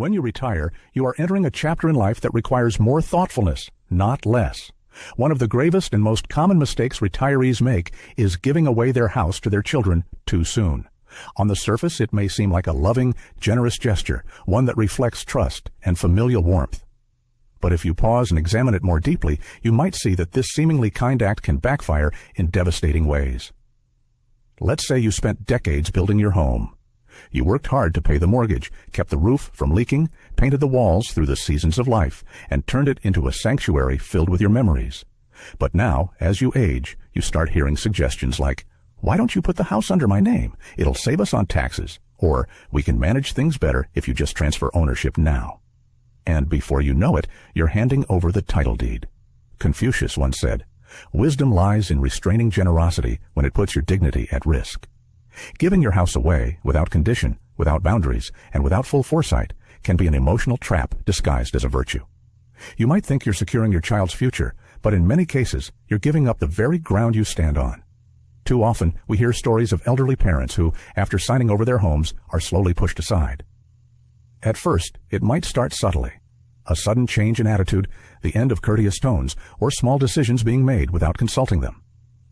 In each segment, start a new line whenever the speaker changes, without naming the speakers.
When you retire, you are entering a chapter in life that requires more thoughtfulness, not less. One of the gravest and most common mistakes retirees make is giving away their house to their children too soon. On the surface, it may seem like a loving, generous gesture, one that reflects trust and familial warmth. But if you pause and examine it more deeply, you might see that this seemingly kind act can backfire in devastating ways. Let's say you spent decades building your home. You worked hard to pay the mortgage, kept the roof from leaking, painted the walls through the seasons of life, and turned it into a sanctuary filled with your memories. But now, as you age, you start hearing suggestions like, "Why don't you put the house under my name? It'll save us on taxes." Or, "We can manage things better if you just transfer ownership now." And before you know it, you're handing over the title deed. Confucius once said, "Wisdom lies in restraining generosity when it puts your dignity at risk." Giving your house away, without condition, without boundaries, and without full foresight, can be an emotional trap disguised as a virtue. You might think you're securing your child's future, but in many cases, you're giving up the very ground you stand on. Too often, we hear stories of elderly parents who, after signing over their homes, are slowly pushed aside. At first, it might start subtly. A sudden change in attitude, the end of courteous tones, or small decisions being made without consulting them.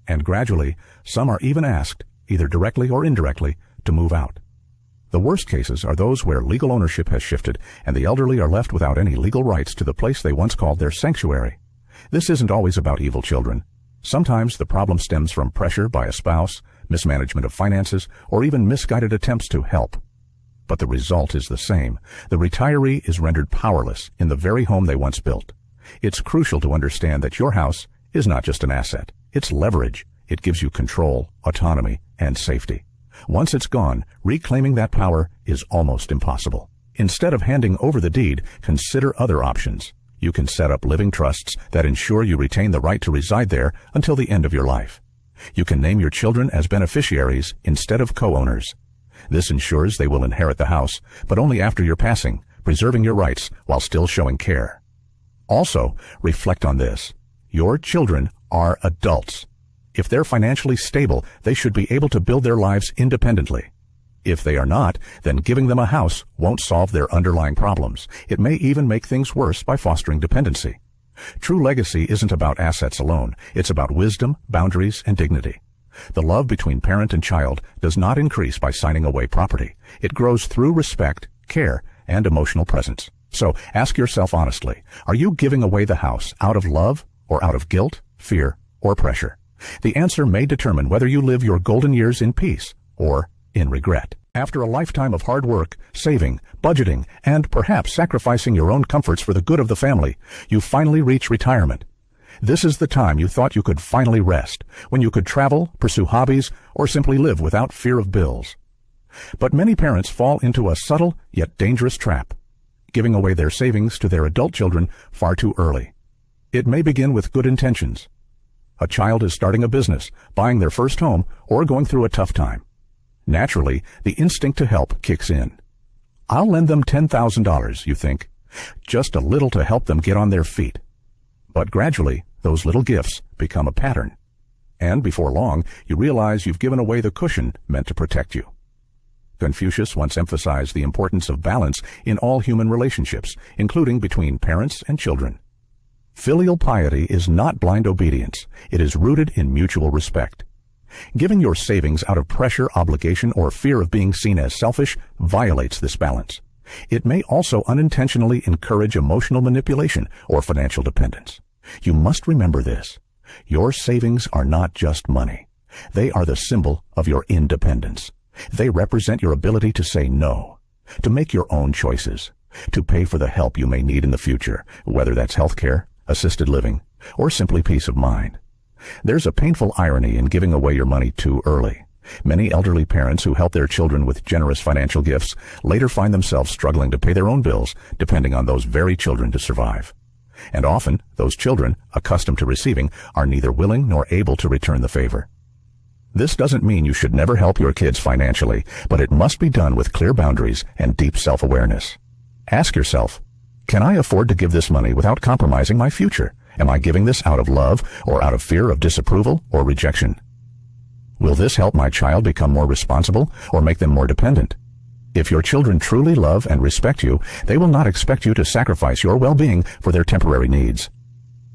And gradually, some are even asked, either directly or indirectly, to move out. The worst cases are those where legal ownership has shifted and the elderly are left without any legal rights to the place they once called their sanctuary. This isn't always about evil children. Sometimes the problem stems from pressure by a spouse, mismanagement of finances, or even misguided attempts to help. But the result is the same. The retiree is rendered powerless in the very home they once built. It's crucial to understand that your house is not just an asset. It's leverage. It gives you control, autonomy, and safety. Once it's gone, reclaiming that power is almost impossible. Instead of handing over the deed, consider other options. You can set up living trusts that ensure you retain the right to reside there until the end of your life. You can name your children as beneficiaries instead of co-owners. This ensures they will inherit the house, but only after your passing, preserving your rights while still showing care. Also, reflect on this. Your children are adults. If they're financially stable, they should be able to build their lives independently. If they are not, then giving them a house won't solve their underlying problems. It may even make things worse by fostering dependency. True legacy isn't about assets alone. It's about wisdom, boundaries, and dignity. The love between parent and child does not increase by signing away property. It grows through respect, care, and emotional presence. So ask yourself honestly, are you giving away the house out of love or out of guilt, fear, or pressure? The answer may determine whether you live your golden years in peace or in regret. After a lifetime of hard work, saving, budgeting, and perhaps sacrificing your own comforts for the good of the family, you finally reach retirement. This is the time you thought you could finally rest, when you could travel, pursue hobbies, or simply live without fear of bills. But many parents fall into a subtle yet dangerous trap, giving away their savings to their adult children far too early. It may begin with good intentions. A child is starting a business, buying their first home, or going through a tough time. Naturally, the instinct to help kicks in. I'll lend them $10,000, you think. Just a little to help them get on their feet. But gradually, those little gifts become a pattern. And before long, you realize you've given away the cushion meant to protect you. Confucius once emphasized the importance of balance in all human relationships, including between parents and children. Filial piety is not blind obedience. It is rooted in mutual respect. Giving your savings out of pressure, obligation, or fear of being seen as selfish violates this balance. It may also unintentionally encourage emotional manipulation or financial dependence. You must remember this. Your savings are not just money. They are the symbol of your independence. They represent your ability to say no, to make your own choices, to pay for the help you may need in the future, whether that's healthcare, assisted living, or simply peace of mind. There's a painful irony in giving away your money too early. Many elderly parents who help their children with generous financial gifts later find themselves struggling to pay their own bills, depending on those very children to survive. And often, those children, accustomed to receiving, are neither willing nor able to return the favor. This doesn't mean you should never help your kids financially, but it must be done with clear boundaries and deep self-awareness. Ask yourself, can I afford to give this money without compromising my future? Am I giving this out of love or out of fear of disapproval or rejection? Will this help my child become more responsible or make them more dependent? If your children truly love and respect you, they will not expect you to sacrifice your well-being for their temporary needs.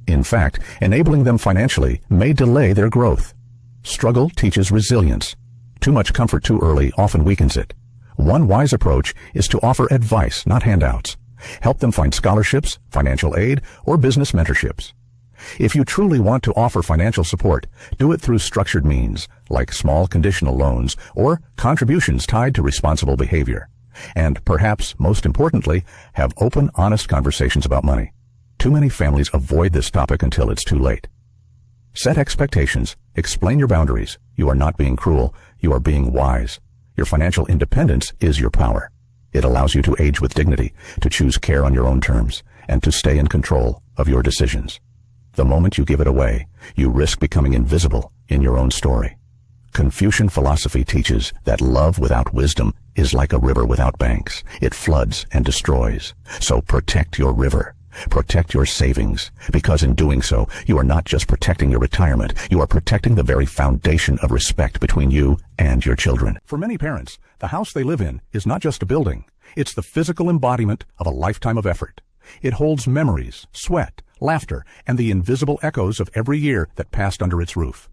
In fact, enabling them financially may delay their growth. Struggle teaches resilience. Too much comfort too early often weakens it. One wise approach is to offer advice, not handouts. Help them find scholarships, financial aid, or business mentorships. If you truly want to offer financial support, do it through structured means, like small conditional loans or contributions tied to responsible behavior. And perhaps, most importantly, have open, honest conversations about money. Too many families avoid this topic until it's too late. Set expectations. Explain your boundaries. You are not being cruel. You are being wise. Your financial independence is your power. It allows you to age with dignity, to choose care on your own terms, and to stay in control of your decisions. The moment you give it away, you risk becoming invisible in your own story. Confucian philosophy teaches that love without wisdom is like a river without banks. It floods and destroys. So protect your river. Protect your savings, because in doing so, you are not just protecting your retirement, you are protecting the very foundation of respect between you and your children. For many parents, the house they live in is not just a building. It's the physical embodiment of a lifetime of effort. It holds memories, sweat, laughter, and the invisible echoes of every year that passed under its roof.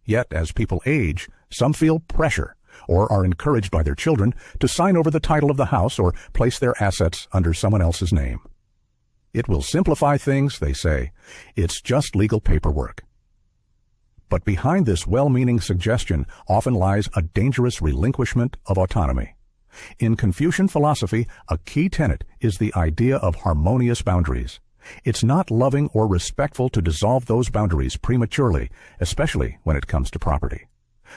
Yet, as people age, some feel pressure or are encouraged by their children to sign over the title of the house or place their assets under someone else's name. It will simplify things, they say. It's just legal paperwork. But behind this well-meaning suggestion often lies a dangerous relinquishment of autonomy. In Confucian philosophy, a key tenet is the idea of harmonious boundaries. It's not loving or respectful to dissolve those boundaries prematurely, especially when it comes to property.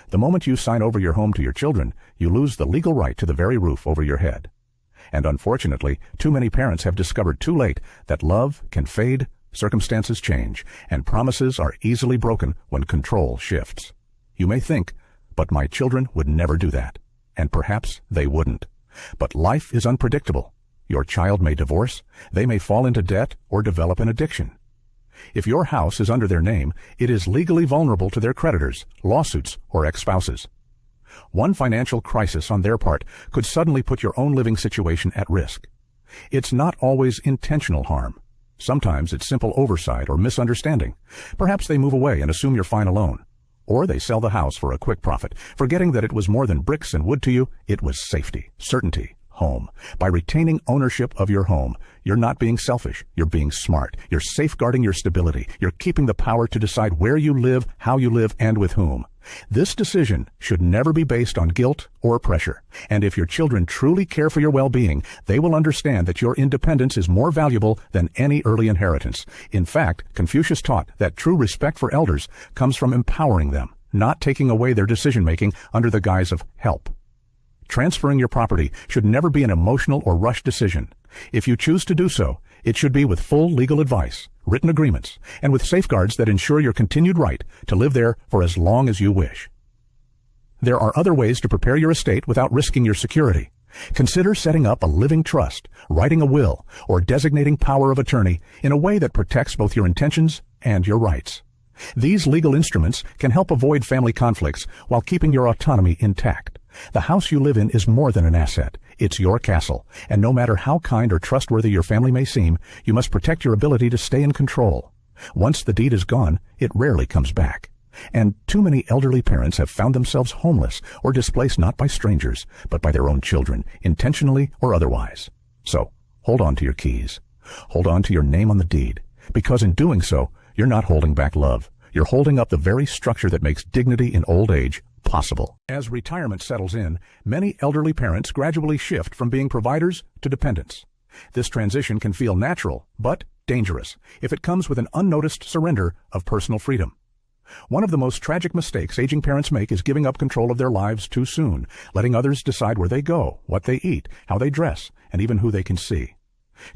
The moment you sign over your home to your children, you lose the legal right to the very roof over your head. And unfortunately, too many parents have discovered too late that love can fade, circumstances change, and promises are easily broken when control shifts. You may think, but my children would never do that. And perhaps they wouldn't. But life is unpredictable. Your child may divorce, they may fall into debt, or develop an addiction. If your house is under their name, it is legally vulnerable to their creditors, lawsuits, or ex-spouses. One financial crisis on their part could suddenly put your own living situation at risk. It's not always intentional harm. Sometimes it's simple oversight or misunderstanding. Perhaps they move away and assume you're fine alone. Or they sell the house for a quick profit, forgetting that it was more than bricks and wood to you. It was safety, certainty, home. By retaining ownership of your home, you're not being selfish. You're being smart. You're safeguarding your stability. You're keeping the power to decide where you live, how you live, and with whom. This decision should never be based on guilt or pressure. And if your children truly care for your well-being, they will understand that your independence is more valuable than any early inheritance. In fact, Confucius taught that true respect for elders comes from empowering them, not taking away their decision-making under the guise of help. Transferring your property should never be an emotional or rushed decision. If you choose to do so, it should be with full legal advice, written agreements, and with safeguards that ensure your continued right to live there for as long as you wish. There are other ways to prepare your estate without risking your security. Consider setting up a living trust, writing a will, or designating power of attorney in a way that protects both your intentions and your rights. These legal instruments can help avoid family conflicts while keeping your autonomy intact. The house you live in is more than an asset. It's your castle, and no matter how kind or trustworthy your family may seem, you must protect your ability to stay in control. Once the deed is gone, it rarely comes back. And too many elderly parents have found themselves homeless or displaced not by strangers, but by their own children, intentionally or otherwise. So, hold on to your keys. Hold on to your name on the deed, because in doing so, you're not holding back love. You're holding up the very structure that makes dignity in old age possible. As retirement settles in, many elderly parents gradually shift from being providers to dependents. This transition can feel natural, but dangerous, if it comes with an unnoticed surrender of personal freedom. One of the most tragic mistakes aging parents make is giving up control of their lives too soon, letting others decide where they go, what they eat, how they dress, and even who they can see.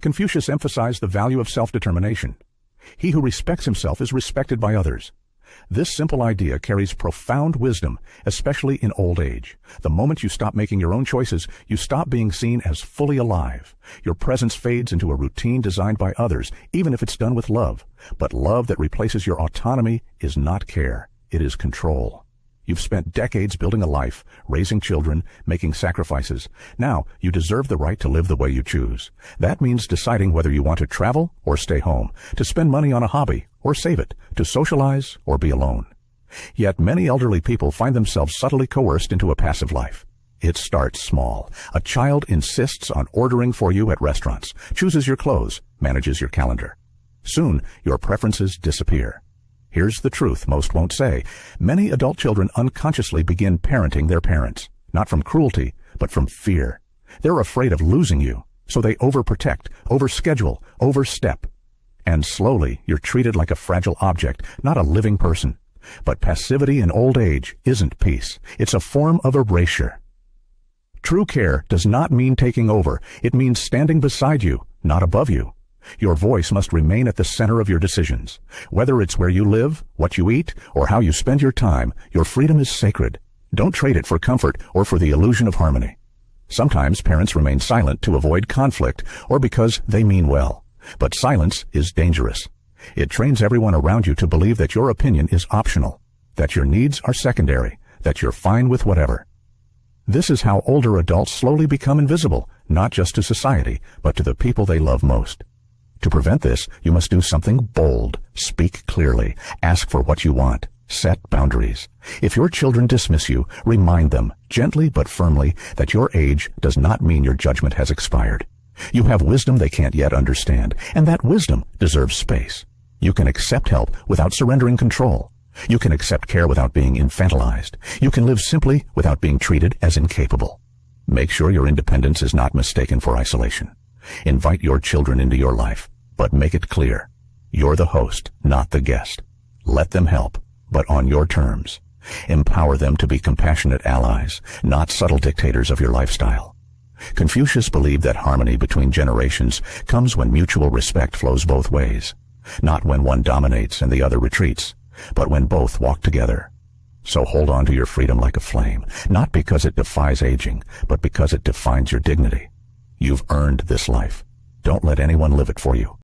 Confucius emphasized the value of self-determination. He who respects himself is respected by others. This simple idea carries profound wisdom, especially in old age. The moment you stop making your own choices, you stop being seen as fully alive. Your presence fades into a routine designed by others, even if it's done with love. But love that replaces your autonomy is not care. It is control. You've spent decades building a life, raising children, making sacrifices. Now, you deserve the right to live the way you choose. That means deciding whether you want to travel or stay home, to spend money on a hobby or save it, to socialize or be alone. Yet many elderly people find themselves subtly coerced into a passive life. It starts small. A child insists on ordering for you at restaurants, chooses your clothes, manages your calendar. Soon, your preferences disappear. Here's the truth most won't say. Many adult children unconsciously begin parenting their parents, not from cruelty, but from fear. They're afraid of losing you, so they overprotect, overschedule, overstep. And slowly, you're treated like a fragile object, not a living person. But passivity in old age isn't peace. It's a form of erasure. True care does not mean taking over. It means standing beside you, not above you. Your voice must remain at the center of your decisions. Whether it's where you live, what you eat, or how you spend your time, your freedom is sacred. Don't trade it for comfort or for the illusion of harmony. Sometimes parents remain silent to avoid conflict or because they mean well. But silence is dangerous. It trains everyone around you to believe that your opinion is optional, that your needs are secondary, that you're fine with whatever. This is how older adults slowly become invisible, not just to society, but to the people they love most. To prevent this, you must do something bold. Speak clearly. Ask for what you want. Set boundaries. If your children dismiss you, remind them, gently but firmly, that your age does not mean your judgment has expired. You have wisdom they can't yet understand, and that wisdom deserves space. You can accept help without surrendering control. You can accept care without being infantilized. You can live simply without being treated as incapable. Make sure your independence is not mistaken for isolation. Invite your children into your life, but make it clear. You're the host, not the guest. Let them help, but on your terms. Empower them to be compassionate allies, not subtle dictators of your lifestyle. Confucius believed that harmony between generations comes when mutual respect flows both ways, not when one dominates and the other retreats, but when both walk together. So hold on to your freedom like a flame, not because it defies aging, but because it defines your dignity. You've earned this life. Don't let anyone live it for you.